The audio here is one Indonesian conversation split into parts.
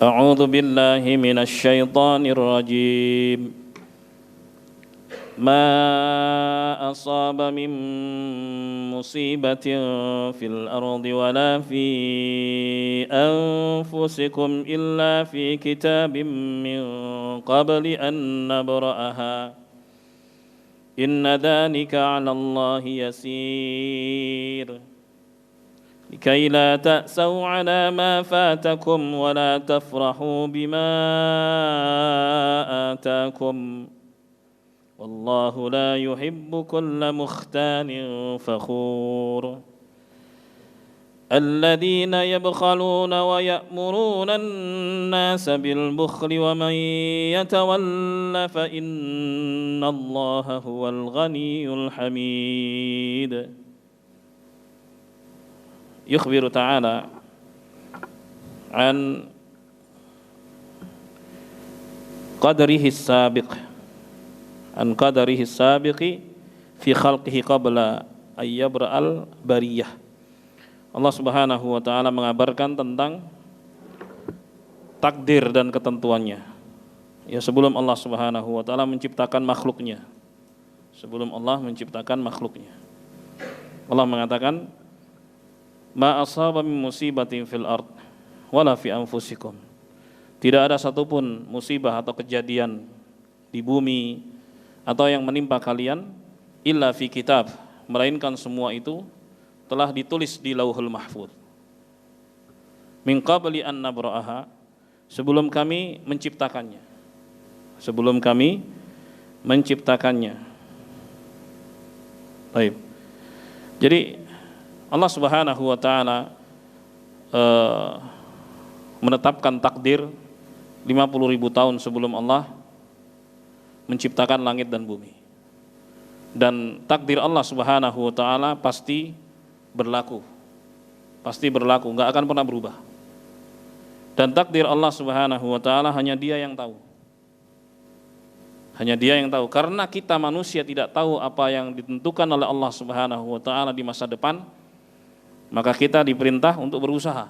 أعوذ بالله من الشيطان الرجيم ما أصاب من مصيبة في الأرض ولا في أنفسكم إلا في كتاب من قبل أن نبرأها إن ذلك على الله يسير لكي لا تأسوا على ما فاتكم ولا تفرحوا بما آتاكم والله لا يحب كل مختال فخور الذين يبخلون ويأمرون الناس بالبخل ومن يتول فإن الله هو الغني الحميد يخبر تعالى عن قدره السابق في خلقه قبل أن يبرأ البرية. Allah Subhanahu wa taala mengabarkan tentang takdir dan ketentuannya. Ya, sebelum Allah Subhanahu wa taala menciptakan makhluknya. Allah mengatakan ma asaba min musibatin fil ard wala fi anfusikum. Tidak ada satupun musibah atau kejadian di bumi atau yang menimpa kalian illa fi kitab, melainkan semua itu telah ditulis di Lauhul Mahfuz. Min qabli an nabra'aha, sebelum kami menciptakannya. Baik. Jadi Allah Subhanahu wa taala menetapkan takdir 50.000 tahun sebelum Allah menciptakan langit dan bumi. Dan takdir Allah Subhanahu wa taala pasti berlaku, enggak akan pernah berubah. Dan takdir Allah Subhanahu wa taala hanya Dia yang tahu. Karena kita manusia tidak tahu apa yang ditentukan oleh Allah Subhanahu wa taala di masa depan, maka kita diperintah untuk berusaha.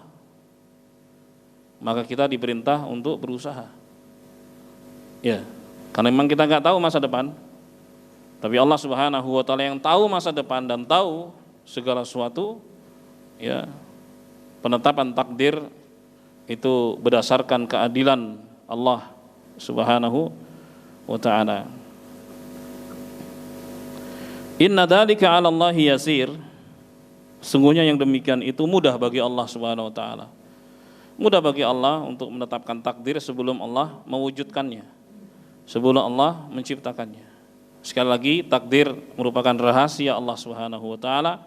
Ya, karena memang kita enggak tahu masa depan. Tapi Allah Subhanahu wa taala yang tahu masa depan dan tahu segala sesuatu, ya, penetapan takdir itu berdasarkan keadilan Allah Subhanahu wa taala. Inna dzalika 'ala Allahi yasir. Sungguhnya yang demikian itu mudah bagi Allah Subhanahu wa taala. Mudah bagi Allah untuk menetapkan takdir sebelum Allah mewujudkannya, sebelum Allah menciptakannya. Sekali lagi, takdir merupakan rahasia Allah Subhanahu wa taala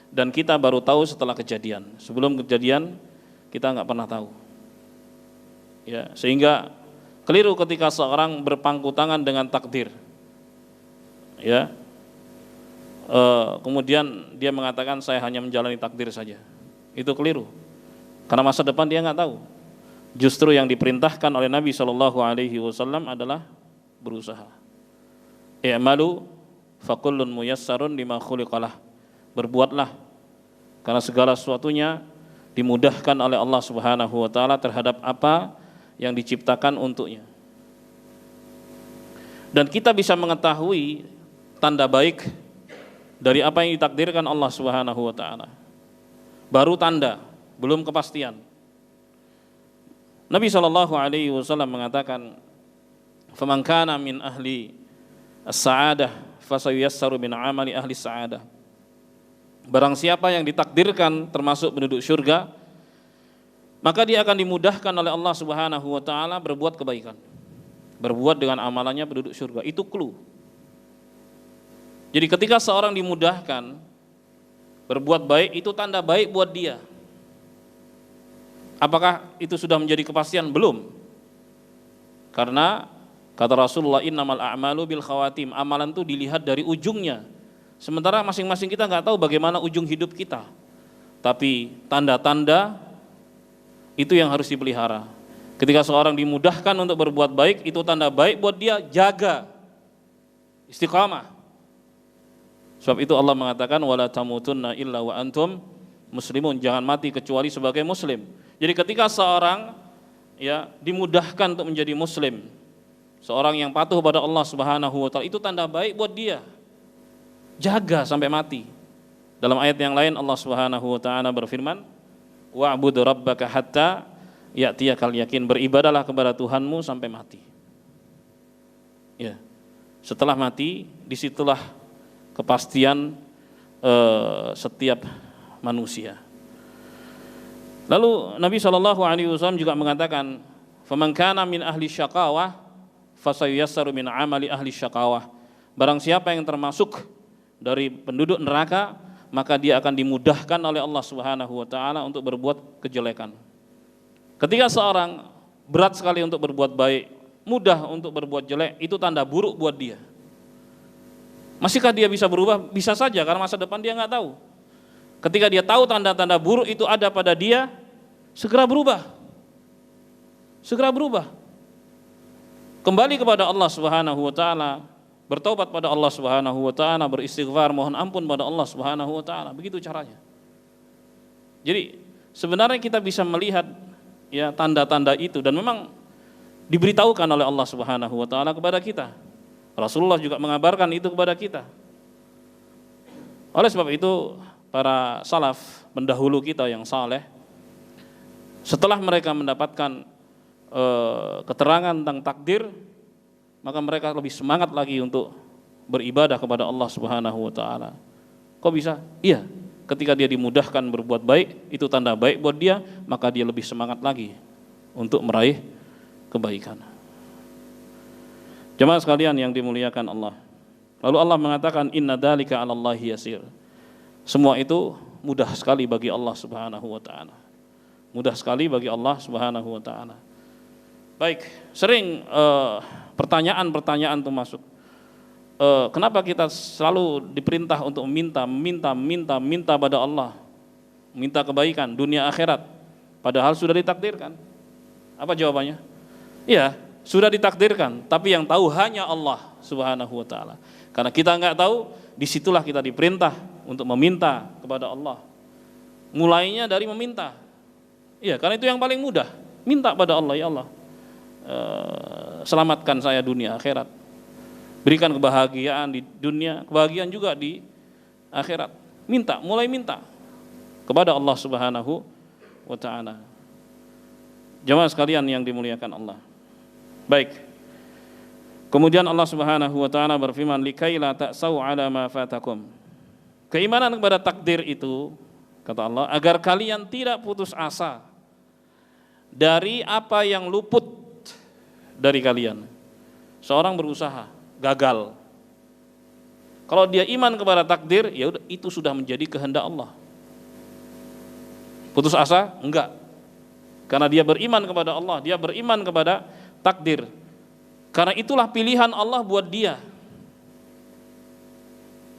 dan kita baru tahu setelah kejadian. Sebelum kejadian kita enggak pernah tahu. Ya, sehingga keliru ketika seorang berpangku tangan dengan takdir. Ya. Kemudian dia mengatakan saya hanya menjalani takdir saja. Itu keliru. Karena masa depan dia enggak tahu. Justru yang diperintahkan oleh Nabi sallallahu alaihi wasallam adalah berusaha. I'malu fakullun muyassarun lima khuliqalah. Berbuatlah karena segala sesuatunya dimudahkan oleh Allah Subhanahu wa taala terhadap apa yang diciptakan untuknya. Dan kita bisa mengetahui tanda baik dari apa yang ditakdirkan Allah Subhanahu wa taala. Baru tanda, belum kepastian. Nabi sallallahu alaihi wasallam mengatakan, "Faman kana min ahli as-sa'adah fasayassaru min amali ahli as-sa'adah." Barang siapa yang ditakdirkan termasuk penduduk surga, maka dia akan dimudahkan oleh Allah Subhanahu wa taala berbuat kebaikan. Berbuat dengan amalannya penduduk surga. Itu clue. Jadi ketika seorang dimudahkan berbuat baik, itu tanda baik buat dia. Apakah itu sudah menjadi kepastian? Belum. Karena kata Rasulullah, innamal a'malu bil khawatim. Amalan itu dilihat dari ujungnya. Sementara masing-masing kita nggak tahu bagaimana ujung hidup kita. Tapi tanda-tanda itu yang harus dipelihara. Ketika seorang dimudahkan untuk berbuat baik, itu tanda baik buat dia, jaga. Istiqamah. Sebab itu Allah mengatakan wala tamutunna illa wa antum muslimun, jangan mati kecuali sebagai muslim. Jadi ketika seorang ya dimudahkan untuk menjadi muslim, seorang yang patuh pada Allah Subhanahu wa taala, itu tanda baik buat dia. Jaga sampai mati. Dalam ayat yang lain Allah Subhanahu wa taala berfirman, wa'bud rabbaka hatta ya'tiyakal yakin, beribadahlah kepada Tuhanmu sampai mati. Ya. Setelah mati, disitulah kepastian setiap manusia. Lalu Nabi SAW juga mengatakan, faman kana min ahli syaqawah fasayassaru min amali ahli syaqawah. Barang siapa yang termasuk dari penduduk neraka, maka dia akan dimudahkan oleh Allah Subhanahu wa taala untuk berbuat kejelekan. Ketika seorang berat sekali untuk berbuat baik, mudah untuk berbuat jelek, itu tanda buruk buat dia. Masihkah dia bisa berubah? Bisa saja, karena masa depan dia nggak tahu. Ketika dia tahu tanda-tanda buruk itu ada pada dia, segera berubah. Segera berubah. Kembali kepada Allah Subhanahu wa taala, bertobat pada Allah Subhanahu wa taala, beristighfar, mohon ampun pada Allah Subhanahu wa taala. Begitu caranya. Jadi sebenarnya kita bisa melihat ya tanda-tanda itu, dan memang diberitahukan oleh Allah Subhanahu wa taala kepada kita. Rasulullah juga mengabarkan itu kepada kita. Oleh sebab itu para salaf pendahulu kita yang saleh, setelah mereka mendapatkan keterangan tentang takdir, maka mereka lebih semangat lagi untuk beribadah kepada Allah Subhanahu wa taala. Kok bisa? Iya, ketika dia dimudahkan berbuat baik, itu tanda baik buat dia, maka dia lebih semangat lagi untuk meraih kebaikan. Jemaah sekalian yang dimuliakan Allah. Lalu Allah mengatakan, inna dzalika 'alallahi yasir. Semua itu mudah sekali bagi Allah Subhanahu wa taala. Mudah sekali bagi Allah Subhanahu wa taala. Baik, sering pertanyaan-pertanyaan itu masuk. Kenapa kita selalu diperintah untuk meminta pada Allah, minta kebaikan dunia akhirat, padahal sudah ditakdirkan? Apa jawabannya? Iya, sudah ditakdirkan, tapi yang tahu hanya Allah Subhanahu wa taala. Karena kita nggak tahu, disitulah kita diperintah untuk meminta kepada Allah. Mulainya dari meminta. Iya, karena itu yang paling mudah. Minta pada Allah, ya Allah, selamatkan saya dunia akhirat. Berikan kebahagiaan di dunia, kebahagiaan juga di akhirat. Minta, mulai minta kepada Allah Subhanahu wa taala. Jemaah sekalian yang dimuliakan Allah. Baik. Kemudian Allah Subhanahu wa taala berfirman, likaila ta'sau 'ala ma fatakum. Keimanan kepada takdir itu, kata Allah, agar kalian tidak putus asa dari apa yang luput dari kalian. Seorang berusaha, gagal. Kalau dia iman kepada takdir, ya udah, itu sudah menjadi kehendak Allah. Putus asa? Enggak. Karena dia beriman kepada Allah, dia beriman kepada takdir. Karena itulah pilihan Allah buat dia.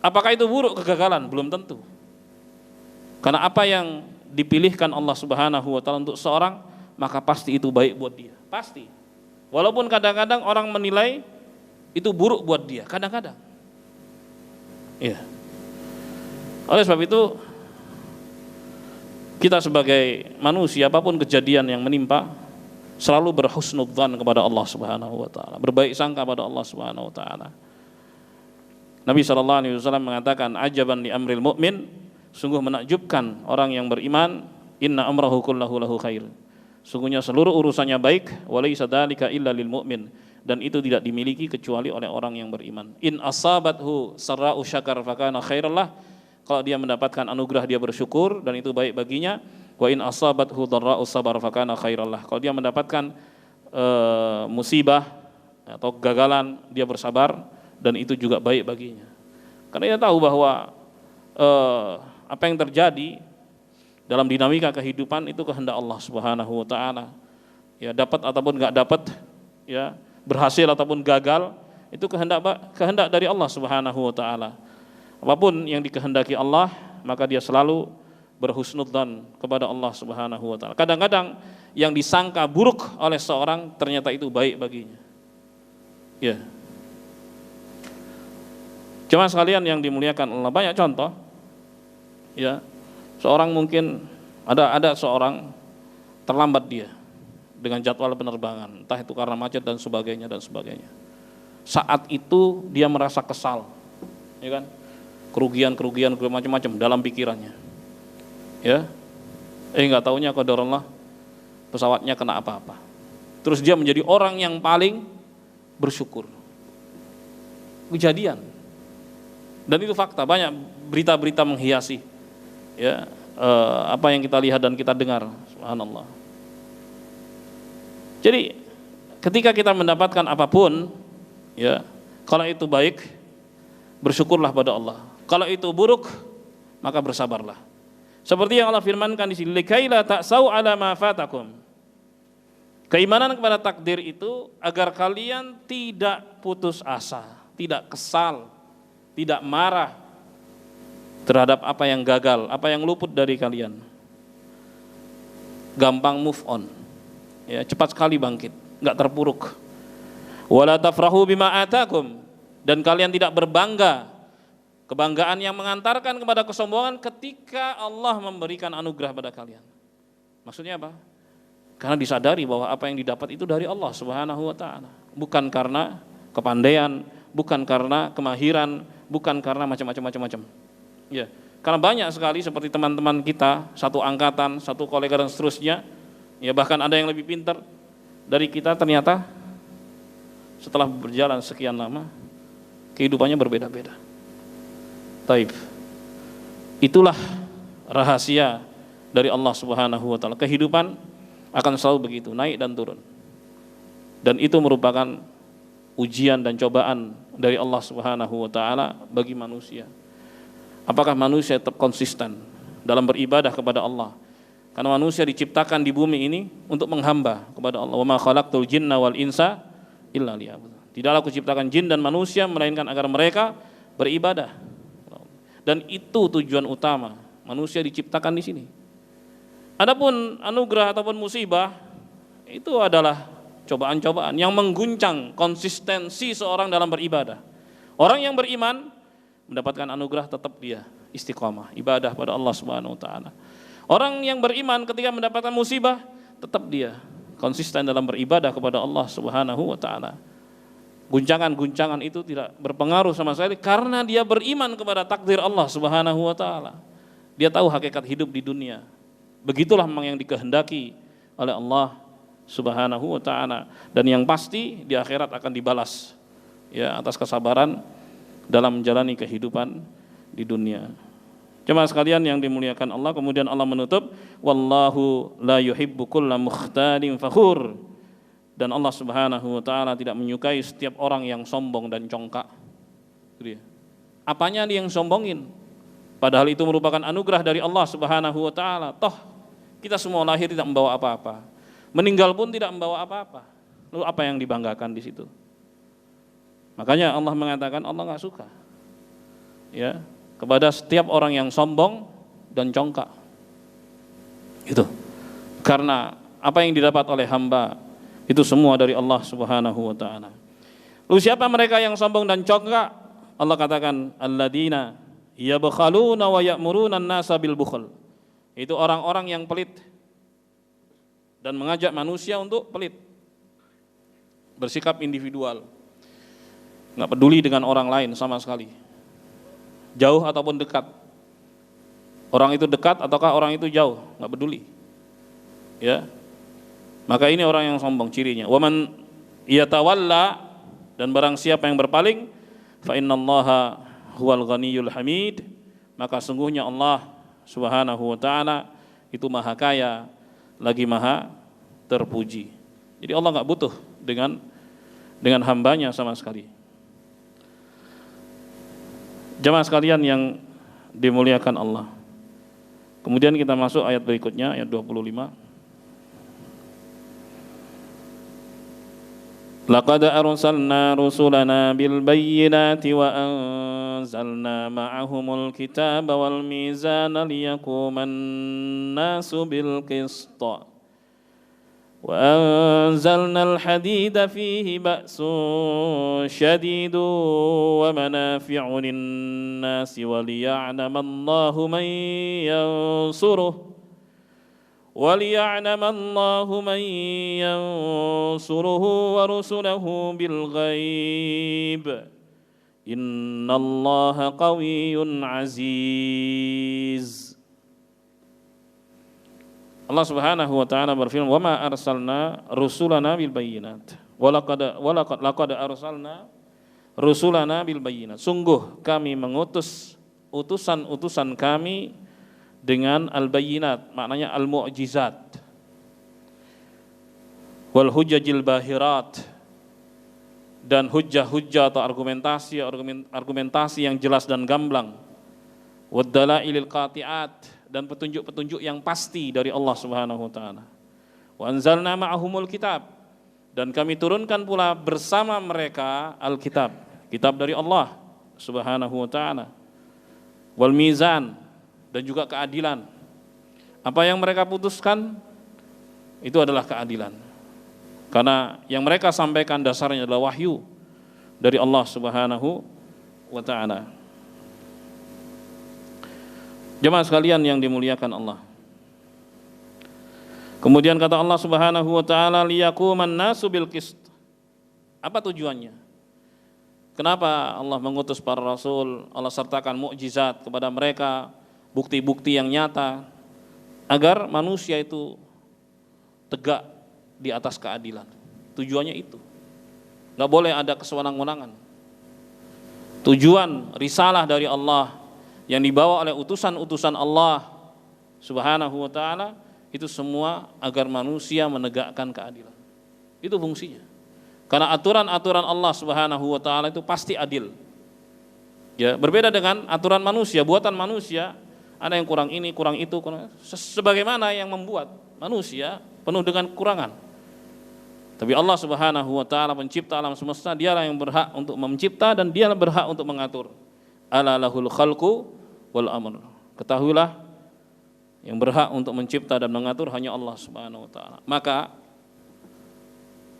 Apakah itu buruk kegagalan? Belum tentu. Karena apa yang dipilihkan Allah Subhanahu wa taala untuk seorang, maka pasti itu baik buat dia. Pasti. Walaupun kadang-kadang orang menilai itu buruk buat dia, kadang-kadang. Iya. Oleh sebab itu, kita sebagai manusia, apapun kejadian yang menimpa, selalu berhusnudzan kepada Allah Subhanahu wa taala, berbaik sangka pada Allah Subhanahu wa taala. Nabi SAW mengatakan, ajaban li amril mu'min, sungguh menakjubkan orang yang beriman, inna amrahu kullahu lahu khair. Sungguhnya seluruh urusannya baik, walaysa dzalika illa lil mu'min, dan itu tidak dimiliki kecuali oleh orang yang beriman. In asabathu sarra'u syakar fakana khairallah, kalau dia mendapatkan anugerah dia bersyukur dan itu baik baginya. Wa in asabathu dharra'u sabar fakana khairallah, kalau dia mendapatkan musibah atau kegagalan dia bersabar dan itu juga baik baginya. Karena dia tahu bahwa apa yang terjadi dalam dinamika kehidupan itu kehendak Allah Subhanahu wa taala. Ya, dapat ataupun enggak dapat, ya, berhasil ataupun gagal, itu kehendak dari Allah Subhanahu wa taala. Apapun yang dikehendaki Allah, maka dia selalu berhusnudzan kepada Allah Subhanahu wa taala. Kadang-kadang yang disangka buruk oleh seorang ternyata itu baik baginya. Ya. Cuma sekalian yang dimuliakan Allah, banyak contoh. Ya. Seorang mungkin ada seorang terlambat dia. dengan jadwal penerbangan, entah itu karena macet dan sebagainya dan sebagainya. Saat itu dia merasa kesal, ya kan? Kerugian macam-macam dalam pikirannya. Ya. Nggak taunya qadarullah pesawatnya kena apa-apa. Terus dia menjadi orang yang paling bersyukur. Kejadian. Dan itu fakta, banyak berita-berita menghiasi ya apa yang kita lihat dan kita dengar, subhanallah. Jadi ketika kita mendapatkan apapun ya, kalau itu baik bersyukurlah pada Allah. Kalau itu buruk maka bersabarlah. Seperti yang Allah firmankan di sini, likaila ta'sau ala ma fatakum. Keimanan kepada takdir itu agar kalian tidak putus asa, tidak kesal, tidak marah terhadap apa yang gagal, apa yang luput dari kalian. Gampang move on. Ya, cepat sekali bangkit, enggak terpuruk. Wala tafrahu bima atakum, dan kalian tidak berbangga, kebanggaan yang mengantarkan kepada kesombongan ketika Allah memberikan anugerah pada kalian. Maksudnya apa? Karena disadari bahwa apa yang didapat itu dari Allah Subhanahu wa taala, bukan karena kepandaian, bukan karena kemahiran, bukan karena macam-macam. Ya, karena banyak sekali seperti teman-teman kita, satu angkatan, satu kolega dan seterusnya, ya bahkan ada yang lebih pintar dari kita, ternyata setelah berjalan sekian lama kehidupannya berbeda-beda. Taib. Itulah rahasia dari Allah Subhanahu wa taala. Kehidupan akan selalu begitu, naik dan turun. Dan itu merupakan ujian dan cobaan dari Allah Subhanahu wa taala bagi manusia. Apakah manusia tetap konsisten dalam beribadah kepada Allah? Karena manusia diciptakan di bumi ini untuk menghamba kepada Allah. Wa ma khalaqtul jinna wal insa illa liya'budun. Tidaklah aku ciptakan jin dan manusia melainkan agar mereka beribadah. Dan itu tujuan utama manusia diciptakan di sini. Adapun anugerah ataupun musibah itu adalah cobaan-cobaan yang mengguncang konsistensi seorang dalam beribadah. Orang yang beriman mendapatkan anugerah tetap dia istiqamah, ibadah pada Allah Subhanahu wa taala. Orang yang beriman ketika mendapatkan musibah tetap dia konsisten dalam beribadah kepada Allah Subhanahu wa taala. Guncangan-guncangan itu tidak berpengaruh sama sekali karena dia beriman kepada takdir Allah Subhanahu wa taala. Dia tahu hakikat hidup di dunia. Begitulah memang yang dikehendaki oleh Allah Subhanahu wa taala, dan yang pasti di akhirat akan dibalas ya atas kesabaran dalam menjalani kehidupan di dunia. Jemaah sekalian yang dimuliakan Allah, kemudian Allah menutup, wallahu la yuhibbu kulla mukhtalin fakhur, dan Allah Subhanahu wa taala tidak menyukai setiap orang yang sombong dan congkak. Apanya dia yang sombongin? Padahal itu merupakan anugerah dari Allah Subhanahu wa taala. Toh kita semua lahir tidak membawa apa-apa, meninggal pun tidak membawa apa-apa. Lalu apa yang dibanggakan di situ? Makanya Allah mengatakan Allah nggak suka ya kepada setiap orang yang sombong dan congkak. Itu karena apa yang didapat oleh hamba itu semua dari Allah Subhanahu wa taala. Lalu siapa mereka yang sombong dan congkak? Allah katakan alladzina yabkhaluna wa ya'muruna an-nasa bil bukhl. Itu orang-orang yang pelit dan mengajak manusia untuk pelit. Bersikap individual. Enggak peduli dengan orang lain sama sekali. Jauh ataupun dekat. Orang itu dekat ataukah orang itu jauh, enggak peduli. Ya. Maka ini orang yang sombong cirinya. Wa man yatawalla, dan barang siapa yang berpaling, fa innallaha huwal ghaniyyul hamid, maka sungguhnya Allah Subhanahu wa taala itu maha kaya lagi maha terpuji. Jadi Allah enggak butuh dengan hambanya sama sekali. Jemaah sekalian yang dimuliakan Allah. Kemudian kita masuk ayat berikutnya, ayat 25. Laqad arsalna rusulana bil bayyinati wa anzalna ma'ahumul kitaba wal mizana liyaquman nasu bil qist. وأنزلنا الحديد فيه بأس شديد ومنافع للناس وليعلم الله من ينصره وَلِيَعْلَمَ اللَّهُ مَن يَنصُرُهُ وَرُسُلَهُ بِالْغَيْبِ إِنَّ اللَّهَ قَوِيٌّ عَزِيزٌ. Allah Subhanahu wa taala berfirman, "Wa ma arsalna rusulana bil bayyinat." Laqad arsalna rusulana bil bayyinat. Sungguh kami mengutus utusan-utusan kami dengan al-bayyinat, maknanya al-mu'jizat. Wal hujjajil bahirat, dan hujjah-hujjah atau argumentasi yang jelas dan gamblang. Wad dalailil qati'at, dan petunjuk-petunjuk yang pasti dari Allah Subhanahu wa taala. Wa anzalna ma'ahumul kitab, dan kami turunkan pula bersama mereka Alkitab, kitab dari Allah Subhanahu wa taala. Wal mizan, dan juga keadilan. Apa yang mereka putuskan itu adalah keadilan. Karena yang mereka sampaikan dasarnya adalah wahyu dari Allah Subhanahu wa taala. Jemaah sekalian yang dimuliakan Allah. Kemudian kata Allah Subhanahu wa taala, liyaquman nasu bil qist. Apa tujuannya? Kenapa Allah mengutus para rasul? Allah sertakan mukjizat kepada mereka, bukti-bukti yang nyata, agar manusia itu tegak di atas keadilan. Tujuannya itu. Enggak boleh ada kesewenang-wenangan. Tujuan risalah dari Allah yang dibawa oleh utusan-utusan Allah Subhanahu wa taala itu semua agar manusia menegakkan keadilan. Itu fungsinya. Karena aturan-aturan Allah Subhanahu wa taala itu pasti adil. Ya, berbeda dengan aturan manusia, buatan manusia, ada yang kurang ini, kurang itu, sebagaimana yang membuat manusia penuh dengan kekurangan. Tapi Allah Subhanahu wa taala pencipta alam semesta, dialah yang berhak untuk mencipta dan dialah berhak untuk mengatur. Ala lahul khalqu wal amr. Ketahuilah, yang berhak untuk mencipta dan mengatur hanya Allah Subhanahu wa taala. Maka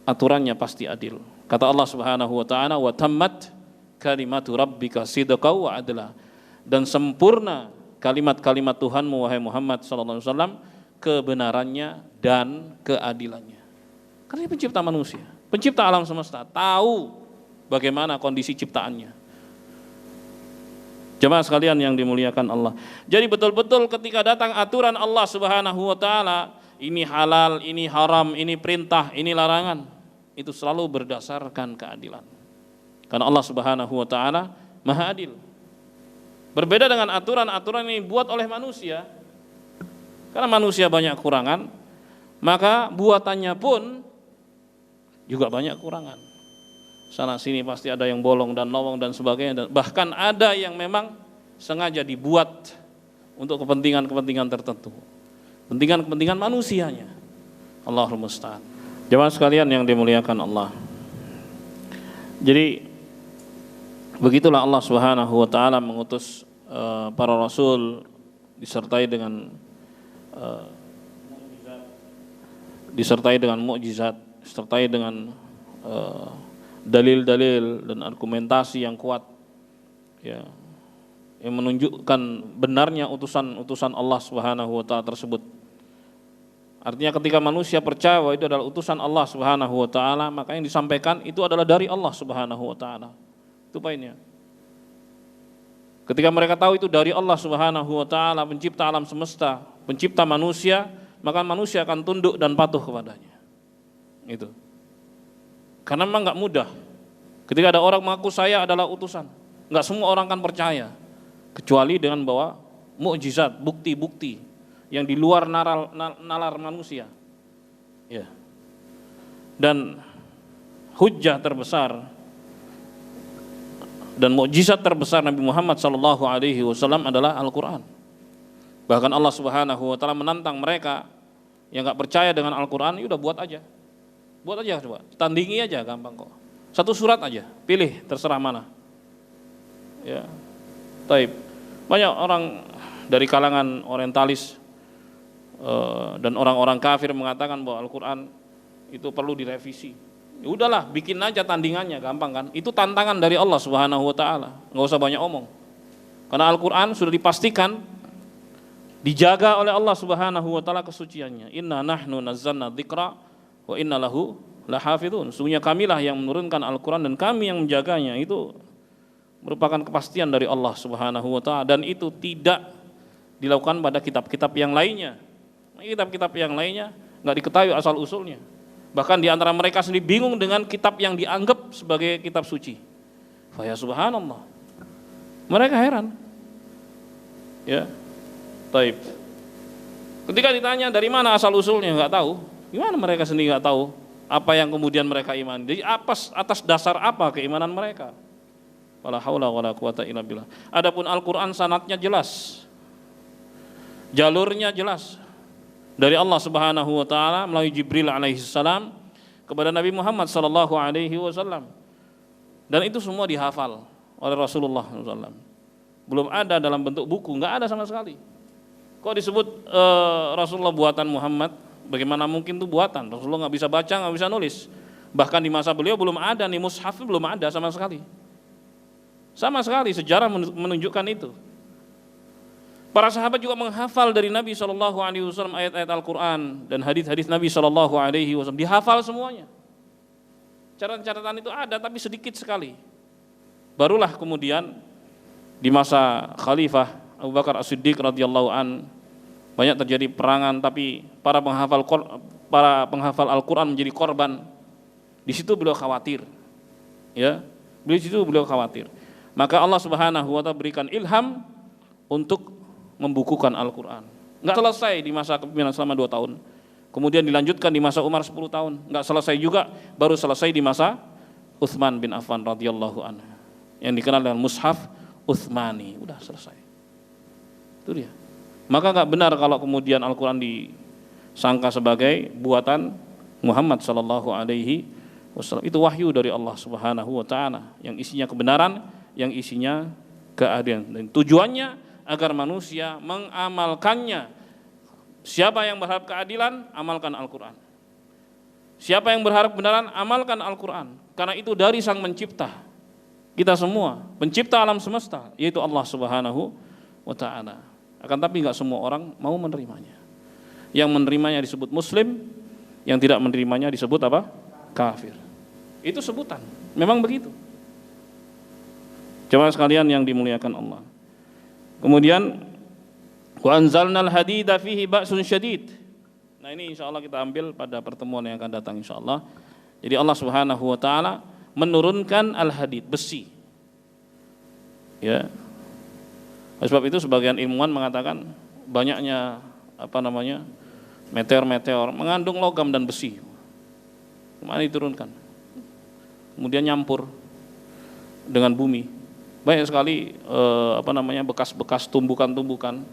aturannya pasti adil. Kata Allah Subhanahu wa taala, wa tammat kalimatu rabbika sidqan wa adla. Dan sempurna kalimat-kalimat Tuhanmu wahai Muhammad sallallahu alaihi wasallam, kebenarannya dan keadilannya. Karena dia pencipta manusia, pencipta alam semesta, tahu bagaimana kondisi ciptaannya. Jemaah sekalian yang dimuliakan Allah. Jadi betul-betul ketika datang aturan Allah Subhanahu wa taala, ini halal, ini haram, ini perintah, ini larangan, itu selalu berdasarkan keadilan. Karena Allah Subhanahu wa taala Maha Adil. Berbeda dengan aturan-aturan yang dibuat oleh manusia. Karena manusia banyak kekurangan, maka buatannya pun juga banyak kekurangan. Sana sini pasti ada yang bolong dan lowong dan sebagainya, dan bahkan ada yang memang sengaja dibuat untuk kepentingan-kepentingan tertentu, kepentingan-kepentingan manusianya. Allahumma musta'an. Jemaah sekalian yang dimuliakan Allah. Jadi begitulah Allah Subhanahu wa taala mengutus para rasul disertai dengan mukjizat, disertai dengan dalil-dalil dan argumentasi yang kuat, ya, yang menunjukkan benarnya utusan-utusan Allah Subhanahu wa taala tersebut. Artinya ketika manusia percaya bahwa itu adalah utusan Allah Subhanahu wa taala, maka yang disampaikan itu adalah dari Allah Subhanahu wa taala. Itu poinnya. Ketika mereka tahu itu dari Allah Subhanahu wa taala, pencipta alam semesta, pencipta manusia, maka manusia akan tunduk dan patuh kepadanya. Itu. Karena memang enggak mudah. Ketika ada orang mengaku saya adalah utusan, enggak semua orang akan percaya, kecuali dengan bawa mukjizat, bukti-bukti yang di luar nalar manusia. Ya. Dan hujjah terbesar dan mukjizat terbesar Nabi Muhammad sallallahu alaihi wasallam adalah Al-Qur'an. Bahkan Allah Subhanahu wa taala menantang mereka yang enggak percaya dengan Al-Qur'an, ya udah buat aja. Buat aja coba, tandingi aja, gampang kok. Satu surat aja, pilih terserah mana. Ya. Taib. Banyak orang dari kalangan orientalis dan orang-orang kafir mengatakan bahwa Al-Qur'an itu perlu direvisi. Ya udahlah, bikin aja tandingannya, gampang kan? Itu tantangan dari Allah Subhanahu wa taala. Enggak usah banyak omong. Karena Al-Qur'an sudah dipastikan dijaga oleh Allah Subhanahu wa taala kesuciannya. Inna nahnu nazzalna dzikra wa inna lahu lahafizun. Sungguhnya kamilah yang menurunkan Al-Qur'an dan kami yang menjaganya. Itu merupakan kepastian dari Allah Subhanahu wa taala, dan itu tidak dilakukan pada kitab-kitab yang lainnya. Kitab-kitab yang lainnya enggak diketahui asal usulnya. Bahkan di antara mereka sendiri bingung dengan kitab yang dianggap sebagai kitab suci. Fa ya subhanallah. Mereka heran. Ya. Taib. Ketika ditanya dari mana asal usulnya enggak tahu. Gimana mereka sendiri enggak tahu apa yang kemudian mereka imani? Jadi atas dasar apa keimanan mereka? Wala haula wala quwata illa billah. Adapun Al-Qur'an sanadnya jelas. Jalurnya jelas. Dari Allah Subhanahu wa taala melalui Jibril alaihi salam kepada Nabi Muhammad sallallahu alaihi wasallam. Dan itu semua dihafal oleh Rasulullah SAW. Belum ada dalam bentuk buku, enggak ada sama sekali. Kok disebut Rasulullah buatan Muhammad? Bagaimana mungkin itu buatan? Rasulullah enggak bisa baca, enggak bisa nulis. Bahkan di masa beliau belum ada nih mushaf, belum ada sama sekali. Sama sekali sejarah menunjukkan itu. Para sahabat juga menghafal dari Nabi SAW ayat-ayat Al-Quran dan hadis-hadis Nabi SAW. Dihafal semuanya. Catatan-catatan itu ada tapi sedikit sekali. Barulah kemudian di masa Khalifah Abu Bakar As-Siddiq radhiyallahu an banyak terjadi perangan, tapi para penghafal Al-Quran menjadi korban. Di situ beliau khawatir. Ya, di situ beliau khawatir. Maka Allah Subhanahu wa taala berikan ilham untuk membukukan Al-Quran. Enggak selesai di masa kepemimpinan selama 2 tahun. Kemudian dilanjutkan di masa Umar 10 tahun. Enggak selesai juga, baru selesai di masa Utsman bin Affan radhiyallahu anhu. Yang dikenal dengan Mushaf Utsmani. Udah selesai. Itu dia. Maka enggak benar kalau kemudian Al-Quran disangka sebagai buatan Muhammad sallallahu alaihi wasallam. Itu wahyu dari Allah Subhanahu wa taala yang isinya kebenaran, yang isinya keadilan. Dan tujuannya agar manusia mengamalkannya. Siapa yang berharap keadilan, amalkan Al-Quran. Siapa yang berharap kebenaran, amalkan Al-Quran. Karena itu dari Sang Pencipta kita semua, pencipta alam semesta, yaitu Allah Subhanahu wa ta'ala. Akan tapi enggak semua orang mau menerimanya. Yang menerimanya disebut Muslim, yang tidak menerimanya disebut apa? Kafir. Itu sebutan, memang begitu. Jemaah sekalian yang dimuliakan Allah. Kemudian wa anzalnal hadida fihi ba'sun syadid. Nah, ini insyaallah kita ambil pada pertemuan yang akan datang insyaallah. Jadi Allah Subhanahu wa taala menurunkan al-hadid, besi. Ya. Oleh sebab itu sebagian ilmuwan mengatakan banyaknya meteor mengandung logam dan besi. Kemana diturunkan? Kemudian nyampur dengan bumi. Banyak sekali bekas-bekas tumbukan-tumbukan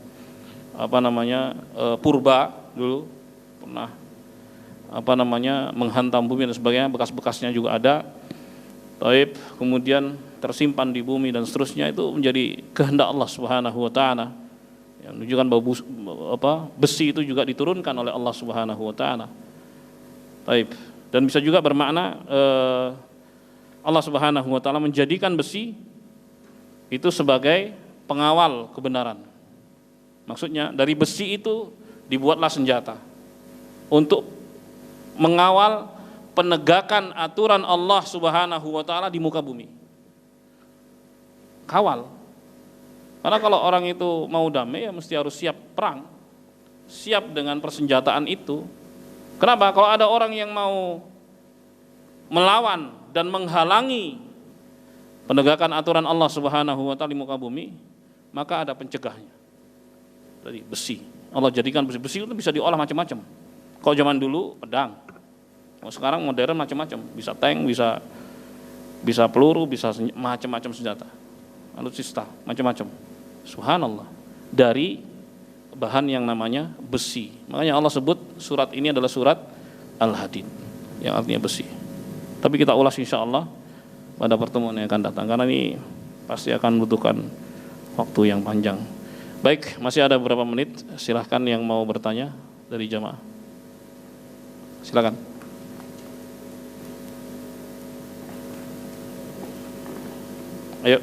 purba dulu pernah menghantam bumi dan sebagainya, bekas-bekasnya juga ada. Taib, kemudian tersimpan di bumi dan seterusnya. Itu menjadi kehendak Allah Subhanahu wa taala. Yang menunjukkan bahwa besi itu juga diturunkan oleh Allah Subhanahu wa taala. Taib. Dan bisa juga bermakna Allah Subhanahu wa taala menjadikan besi itu sebagai pengawal kebenaran. Maksudnya dari besi itu dibuatlah senjata untuk mengawal penegakan aturan Allah Subhanahu wa taala di muka bumi. Kawal. Karena kalau orang itu mau damai ya mesti harus siap perang. Siap dengan persenjataan itu. Kenapa? Kalau ada orang yang mau melawan dan menghalangi penegakan aturan Allah Subhanahu wa taala di muka bumi, maka ada pencegahnya. Dari besi. Allah jadikan besi itu bisa diolah macam-macam. Kalau zaman dulu pedang. Kalau sekarang modern macam-macam, bisa tank, bisa peluru, bisa macam-macam senjata. Alutsista, macam-macam. Subhanallah. Dari bahan yang namanya besi. Makanya Allah sebut surat ini adalah surat Al-Hadid, yang artinya besi. Tapi kita ulas insyaallah pada pertemuan yang akan datang, karena ini pasti akan membutuhkan waktu yang panjang. Baik, masih ada beberapa menit, silahkan yang mau bertanya dari jamaah. Silakan. Ayo.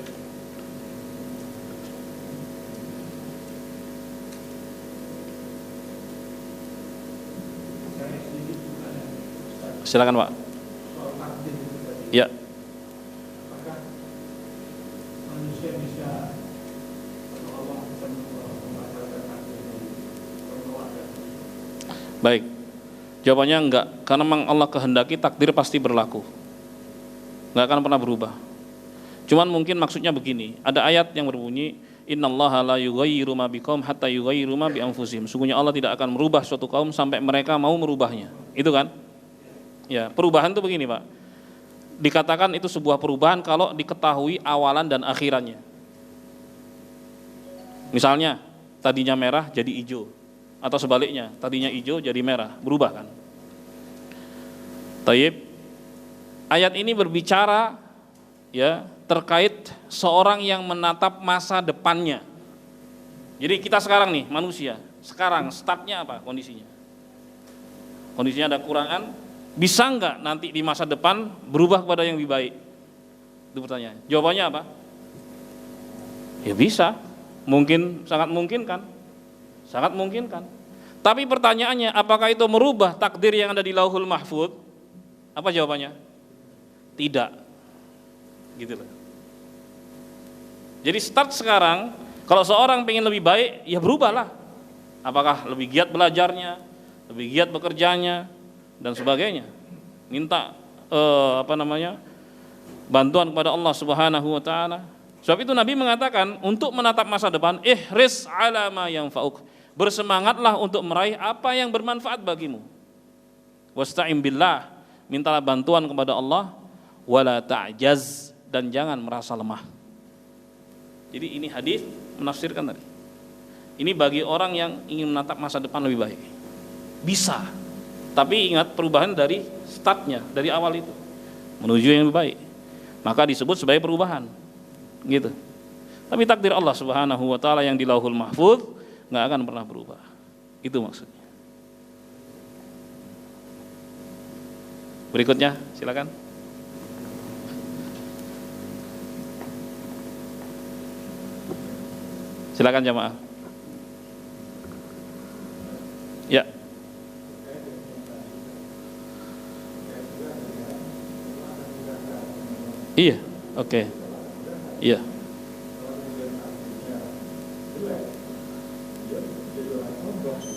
Silakan Pak. Soal takdir itu tadi. Ya. Apakah manusia bisa atau Allah bisa membatalkan takdir ini, menolakkan? Baik. Jawabannya enggak, karena memang Allah kehendaki takdir pasti berlaku. Enggak akan pernah berubah. Cuman mungkin maksudnya begini, ada ayat yang berbunyi innallaha la yughayyiru ma biqaum hatta yughayyiru ma bi anfusihim. Sungguhnya Allah tidak akan merubah suatu kaum sampai mereka mau merubahnya. Itu kan? Ya, perubahan itu begini, Pak. Dikatakan itu sebuah perubahan kalau diketahui awalan dan akhirannya. Misalnya, tadinya merah jadi hijau, atau sebaliknya, tadinya hijau jadi merah, berubah kan? Taib. Ayat ini berbicara ya terkait seorang yang menatap masa depannya. Jadi kita sekarang nih manusia, sekarang startnya apa kondisinya? Kondisinya ada kekurangan, bisa enggak nanti di masa depan berubah kepada yang lebih baik? Itu pertanyaan. Jawabannya apa? Ya bisa, mungkin, sangat mungkin kan? Sangat mungkin kan? Tapi pertanyaannya, apakah itu merubah takdir yang ada di Lauhul Mahfuz? Apa jawabannya? Tidak. Gitu loh. Jadi start sekarang, kalau seorang pengen lebih baik, ya berubahlah. Apakah lebih giat belajarnya, lebih giat bekerjanya, dan sebagainya. Minta bantuan kepada Allah Subhanahu wa taala. Sebab itu Nabi mengatakan untuk menatap masa depan, ihris ala ma yanfa'uk. Bersemangatlah untuk meraih apa yang bermanfaat bagimu. Wasta'in billah, mintalah bantuan kepada Allah, wala ta'jaz, dan jangan merasa lemah. Jadi ini hadis menafsirkan tadi. Ini bagi orang yang ingin menatap masa depan lebih baik. Bisa. Tapi ingat perubahan dari startnya, dari awal itu menuju yang lebih baik. Maka disebut sebagai perubahan. Gitu. Tapi takdir Allah Subhanahu wa taala yang di Lauhul Mahfuz enggak akan pernah berubah. Itu maksudnya. Berikutnya, silakan. Silakan jamaah. Ya. Iya, oke. Iya.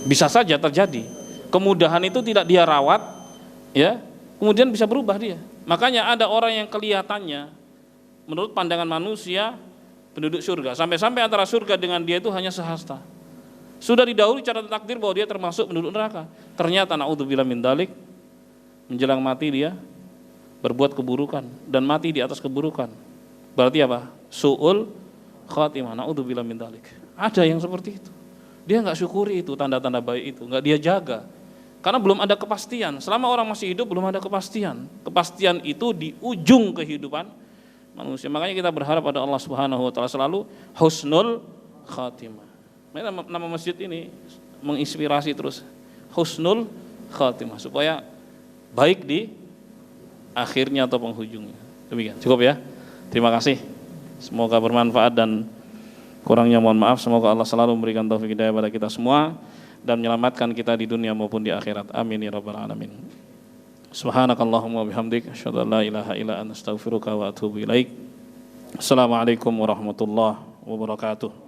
Bisa saja terjadi. Kemudahan itu tidak dia rawat, ya. Kemudian bisa berubah dia. Makanya ada orang yang kelihatannya menurut pandangan manusia penduduk surga, sampai-sampai antara surga dengan dia itu hanya sehasta. Sudah didahului catatan takdir bahwa dia termasuk penduduk neraka. Ternyata naudzubillah min dzalik, menjelang mati dia berbuat keburukan dan mati di atas keburukan. Berarti apa? Su'ul khatimah, naudzubillah min dzalik. Ada yang seperti itu. Dia enggak syukuri itu tanda-tanda baik itu, enggak dia jaga. Karena belum ada kepastian. Selama orang masih hidup belum ada kepastian. Kepastian itu di ujung kehidupan manusia. Makanya kita berharap pada Allah Subhanahu wa taala selalu husnul khatimah. Nama masjid ini menginspirasi terus. Husnul khatimah, supaya baik di akhirnya atau penghujungnya. Demikian. Cukup ya. Terima kasih. Semoga bermanfaat dan kurangnya mohon maaf. Semoga Allah selalu memberikan taufik hidayah kepada kita semua dan menyelamatkan kita di dunia maupun di akhirat. Amin ya rabbal alamin. Subhanakallahumma bihamdik asyhadu an la ilaha illa anta astaghfiruka wa atubu ilaik. Assalamualaikum warahmatullahi wabarakatuh.